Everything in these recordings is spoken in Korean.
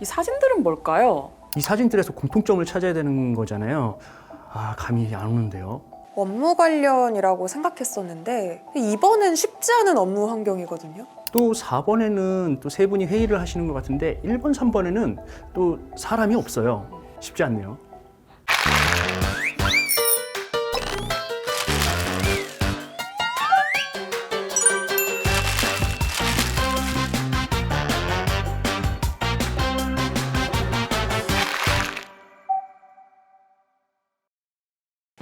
이 사진들은 뭘까요? 이 사진들에서 공통점을 찾아야 되는 거잖아요. 감이 안 오는데요. 업무 관련이라고 생각했었는데 이번엔 쉽지 않은 업무 환경이거든요. 또 4번에는 또 세 분이 회의를 하시는 것 같은데 1번, 3번에는 또 사람이 없어요. 쉽지 않네요.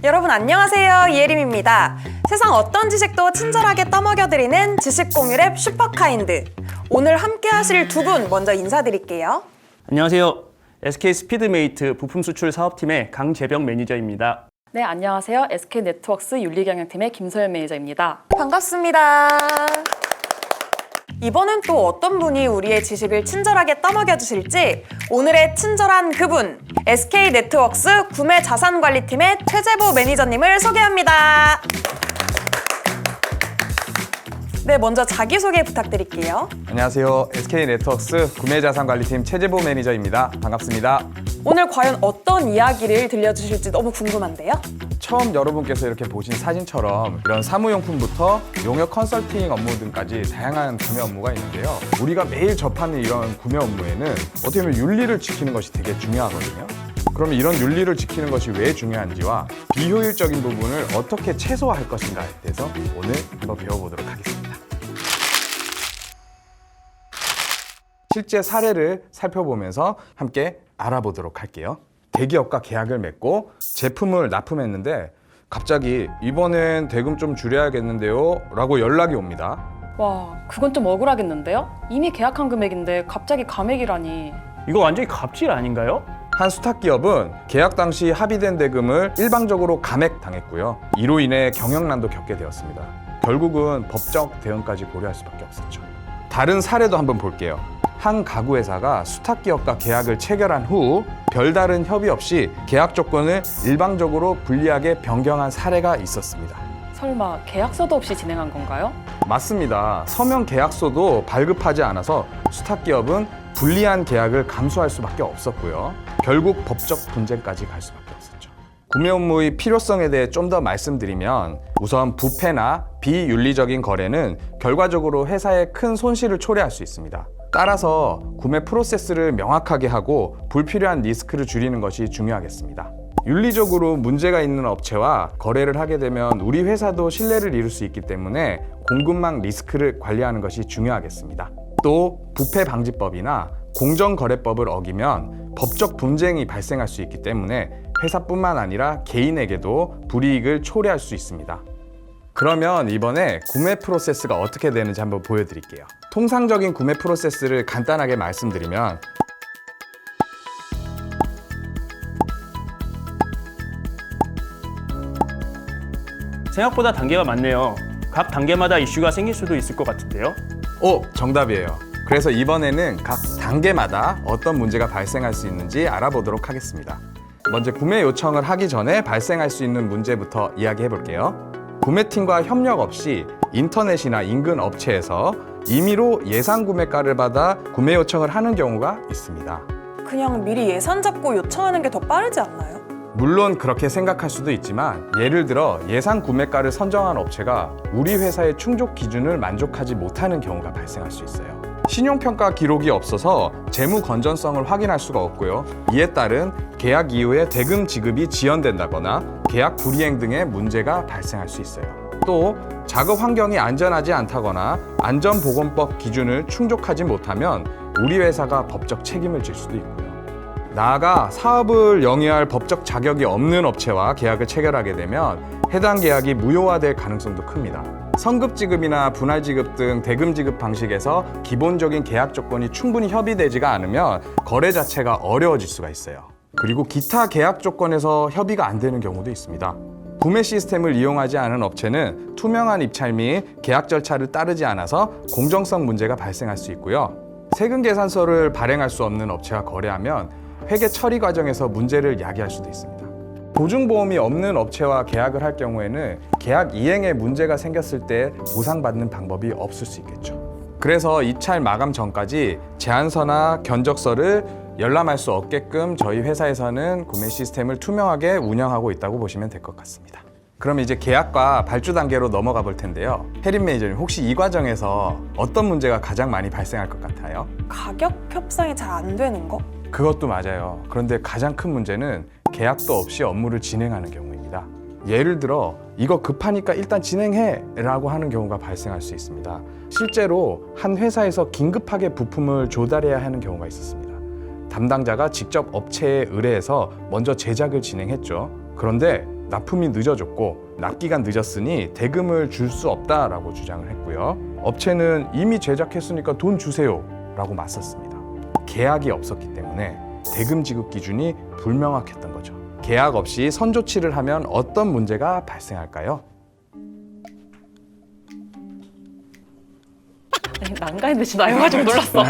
여러분 안녕하세요. 이혜림입니다. 세상 어떤 지식도 친절하게 떠먹여드리는 지식공유랩 슈퍼카인드. 오늘 함께 하실 두 분 먼저 인사드릴게요. 안녕하세요. SK 스피드메이트 부품 수출 사업팀의 강재병 매니저입니다. 네, 안녕하세요. SK네트워크스 윤리경영팀의 김소연 매니저입니다. 반갑습니다. 이번엔 또 어떤 분이 우리의 지식을 친절하게 떠먹여 주실지 오늘의 친절한 그분 SK네트워크스 구매자산관리팀의 최재보 매니저님을 소개합니다. 네, 먼저 자기소개 부탁드릴게요. 안녕하세요. SK네트워크스 구매자산관리팀 최재보 매니저입니다. 반갑습니다. 오늘 과연 어떤 이야기를 들려주실지 너무 궁금한데요. 처음 여러분께서 이렇게 보신 사진처럼 이런 사무용품부터 용역 컨설팅 업무 등까지 다양한 구매 업무가 있는데요. 우리가 매일 접하는 이런 구매 업무에는 어떻게 보면 윤리를 지키는 것이 되게 중요하거든요. 그러면 이런 윤리를 지키는 것이 왜 중요한지와 비효율적인 부분을 어떻게 최소화할 것인가에 대해서 오늘 한번 배워보도록 하겠습니다. 실제 사례를 살펴보면서 함께 알아보도록 할게요. 대기업과 계약을 맺고 제품을 납품했는데 갑자기 이번엔 대금 좀 줄여야겠는데요 라고 연락이 옵니다. 와, 그건 좀 억울하겠는데요? 이미 계약한 금액인데 갑자기 감액이라니. 이거 완전히 갑질 아닌가요? 한 수탁기업은 계약 당시 합의된 대금을 일방적으로 감액당했고요. 이로 인해 경영난도 겪게 되었습니다. 결국은 법적 대응까지 고려할 수밖에 없었죠. 다른 사례도 한번 볼게요. 한 가구회사가 수탁기업과 계약을 체결한 후 별다른 협의 없이 계약 조건을 일방적으로 불리하게 변경한 사례가 있었습니다. 설마 계약서도 없이 진행한 건가요? 맞습니다. 서면 계약서도 발급하지 않아서 수탁기업은 불리한 계약을 감수할 수밖에 없었고요. 결국 법적 분쟁까지 갈 수밖에 없었죠. 구매 업무의 필요성에 대해 좀 더 말씀드리면 우선 부패나 비윤리적인 거래는 결과적으로 회사에 큰 손실을 초래할 수 있습니다. 따라서 구매 프로세스를 명확하게 하고 불필요한 리스크를 줄이는 것이 중요하겠습니다. 윤리적으로 문제가 있는 업체와 거래를 하게 되면 우리 회사도 신뢰를 잃을 수 있기 때문에 공급망 리스크를 관리하는 것이 중요하겠습니다. 또 부패방지법이나 공정거래법을 어기면 법적 분쟁이 발생할 수 있기 때문에 회사뿐만 아니라 개인에게도 불이익을 초래할 수 있습니다. 그러면 이번에 구매 프로세스가 어떻게 되는지 한번 보여드릴게요. 통상적인 구매 프로세스를 간단하게 말씀드리면 생각보다 단계가 많네요. 각 단계마다 이슈가 생길 수도 있을 것 같은데요. 정답이에요. 그래서 이번에는 각 단계마다 어떤 문제가 발생할 수 있는지 알아보도록 하겠습니다. 먼저 구매 요청을 하기 전에 발생할 수 있는 문제부터 이야기해 볼게요. 구매팀과 협력 없이 인터넷이나 인근 업체에서 임의로 예상 구매가를 받아 구매 요청을 하는 경우가 있습니다. 그냥 미리 예산 잡고 요청하는 게 더 빠르지 않나요? 물론 그렇게 생각할 수도 있지만 예를 들어 예상 구매가를 선정한 업체가 우리 회사의 충족 기준을 만족하지 못하는 경우가 발생할 수 있어요. 신용평가 기록이 없어서 재무 건전성을 확인할 수가 없고요. 이에 따른 계약 이후에 대금 지급이 지연된다거나 계약 불이행 등의 문제가 발생할 수 있어요. 또 작업 환경이 안전하지 않다거나 안전보건법 기준을 충족하지 못하면 우리 회사가 법적 책임을 질 수도 있고요. 나아가 사업을 영위할 법적 자격이 없는 업체와 계약을 체결하게 되면 해당 계약이 무효화될 가능성도 큽니다. 성급 지급이나 분할 지급 등 대금 지급 방식에서 기본적인 계약 조건이 충분히 협의되지가 않으면 거래 자체가 어려워질 수가 있어요. 그리고 기타 계약 조건에서 협의가 안 되는 경우도 있습니다. 구매 시스템을 이용하지 않은 업체는 투명한 입찰 및 계약 절차를 따르지 않아서 공정성 문제가 발생할 수 있고요. 세금 계산서를 발행할 수 없는 업체와 거래하면 회계 처리 과정에서 문제를 야기할 수도 있습니다. 보증보험이 없는 업체와 계약을 할 경우에는 계약 이행에 문제가 생겼을 때 보상받는 방법이 없을 수 있겠죠. 그래서 입찰 마감 전까지 제안서나 견적서를 열람할 수 없게끔 저희 회사에서는 구매 시스템을 투명하게 운영하고 있다고 보시면 될 것 같습니다. 그럼 이제 계약과 발주 단계로 넘어가 볼 텐데요. 혜린 매니저님, 혹시 이 과정에서 어떤 문제가 가장 많이 발생할 것 같아요? 가격 협상이 잘 안 되는 거? 그것도 맞아요. 그런데 가장 큰 문제는 계약도 없이 업무를 진행하는 경우입니다. 예를 들어 이거 급하니까 일단 진행해 라고 하는 경우가 발생할 수 있습니다. 실제로 한 회사에서 긴급하게 부품을 조달해야 하는 경우가 있었습니다. 담당자가 직접 업체에 의뢰해서 먼저 제작을 진행했죠. 그런데 납품이 늦어졌고 납기가 늦었으니 대금을 줄 수 없다라고 주장을 했고요. 업체는 이미 제작했으니까 돈 주세요 라고 맞섰습니다. 계약이 없었기 때문에 대금 지급 기준이 불명확했던 거죠. 계약 없이 선조치를 하면 어떤 문제가 발생할까요? 아니, 난가에 드시나요? 가지고 놀랐어.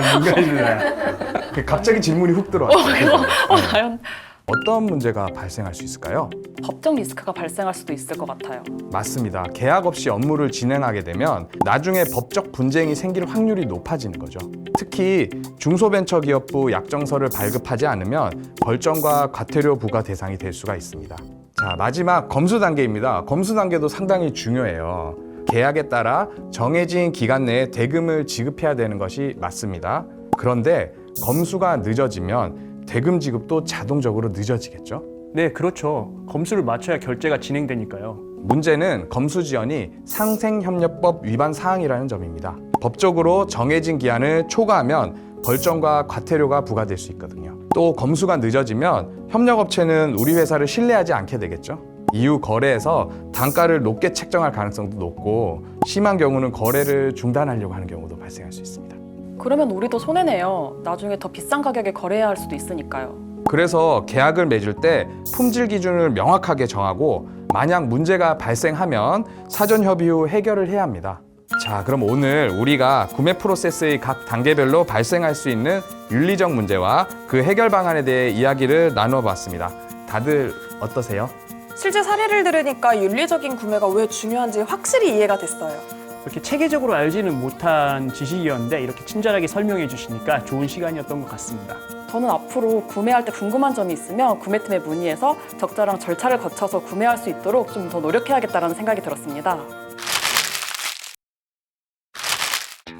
갑자기 질문이 훅 들어왔어요. 나연. 어떤 문제가 발생할 수 있을까요? 법적 리스크가 발생할 수도 있을 것 같아요. 맞습니다. 계약 없이 업무를 진행하게 되면 나중에 법적 분쟁이 생길 확률이 높아지는 거죠. 특히 중소벤처기업부 약정서를 발급하지 않으면 벌점과 과태료 부과 대상이 될 수가 있습니다. 자, 마지막 검수 단계입니다. 검수 단계도 상당히 중요해요. 계약에 따라 정해진 기간 내에 대금을 지급해야 되는 것이 맞습니다. 그런데 검수가 늦어지면 대금 지급도 자동적으로 늦어지겠죠? 네, 그렇죠. 검수를 맞춰야 결제가 진행되니까요. 문제는 검수 지연이 상생협력법 위반 사항이라는 점입니다. 법적으로 정해진 기한을 초과하면 벌점과 과태료가 부과될 수 있거든요. 또 검수가 늦어지면 협력업체는 우리 회사를 신뢰하지 않게 되겠죠. 이후 거래에서 단가를 높게 책정할 가능성도 높고 심한 경우는 거래를 중단하려고 하는 경우도 발생할 수 있습니다. 그러면 우리도 손해네요. 나중에 더 비싼 가격에 거래해야 할 수도 있으니까요. 그래서 계약을 맺을 때 품질 기준을 명확하게 정하고 만약 문제가 발생하면 사전 협의 후 해결을 해야 합니다. 자, 그럼 오늘 우리가 구매 프로세스의 각 단계별로 발생할 수 있는 윤리적 문제와 그 해결 방안에 대해 이야기를 나누어 봤습니다. 다들 어떠세요? 실제 사례를 들으니까 윤리적인 구매가 왜 중요한지 확실히 이해가 됐어요. 이렇게 체계적으로 알지는 못한 지식이었는데 이렇게 친절하게 설명해 주시니까 좋은 시간이었던 것 같습니다. 저는 앞으로 구매할 때 궁금한 점이 있으면 구매팀에 문의해서 적절한 절차를 거쳐서 구매할 수 있도록 좀 더 노력해야겠다는 생각이 들었습니다.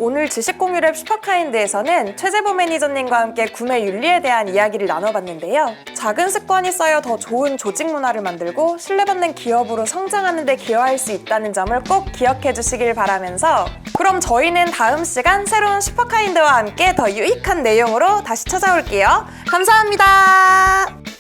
오늘 지식공유랩 슈퍼카인드에서는 최재보 매니저님과 함께 구매 윤리에 대한 이야기를 나눠봤는데요. 작은 습관이 쌓여 더 좋은 조직 문화를 만들고 신뢰받는 기업으로 성장하는 데 기여할 수 있다는 점을 꼭 기억해 주시길 바라면서 그럼 저희는 다음 시간 새로운 슈퍼카인드와 함께 더 유익한 내용으로 다시 찾아올게요. 감사합니다.